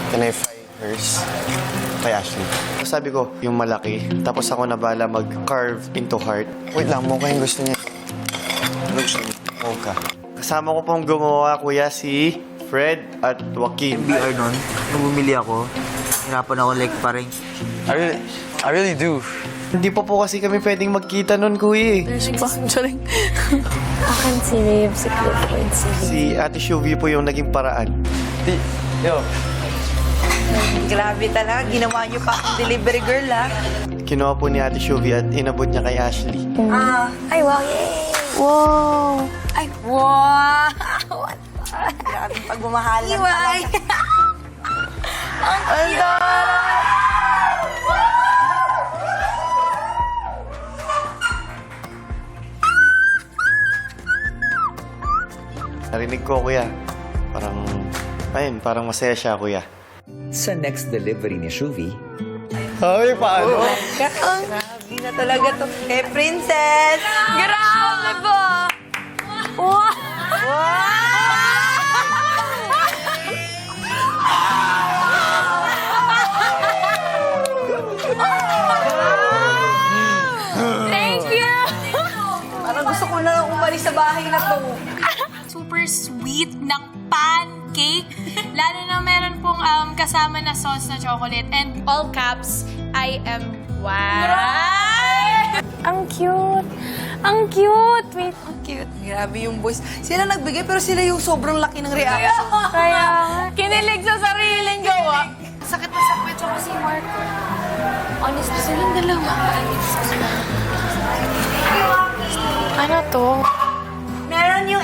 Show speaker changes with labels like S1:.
S1: Can I fry hers? Kay Ashley. Sabi ko, yung malaki. Tapos ako na bala mag-carve into heart. Wait lang, mocha yung gusto niya. Ano gusto niya? Mocha. Kasama ko pong gumawa, kuya, si Fred at Joaquin.
S2: MBR nun, nung bumili ako, hirapan ako like parang...
S1: I really do. Hindi pa po kasi kami pwedeng magkita nun, kuya.
S3: Akin si Rave, si Clifford, si
S1: Si Ate Shuvi po yung naging paraan. Yo.
S4: Grabe talaga. Ginawa niyo pa akong delivery girl, ha?
S1: Kinuha po ni Ate Shuvi at inabot niya kay Ashley.
S4: Ay, wow, yay!
S3: Wow!
S4: Ay, wow! Grabe pagmamahalan talaga. Ang cute!
S1: Narinig ko, kuya. Parang masaya siya, kuya.
S5: Sa next delivery ni Shuvi,
S1: Ay, paano?
S4: Grabe na talaga to. Eh, princess!
S3: Grabe ba? Wow! Thank you!
S4: Parang gusto ko na lang umalis sa bahay na to.
S6: Super sweet ng pancake. Lalo na meron pong kasama na sauce na chocolate. And all caps, I am wow!
S3: Ang cute! Ang cute! Wait,
S4: Ang cute. Grabe yung boys. Sila nagbigay pero sila yung sobrang laki ng reaction.
S3: kaya kinilig sa sariling gawa.
S6: Sakit na sakit ako si Marco.
S3: Honestly, silang dalawa. Ano to?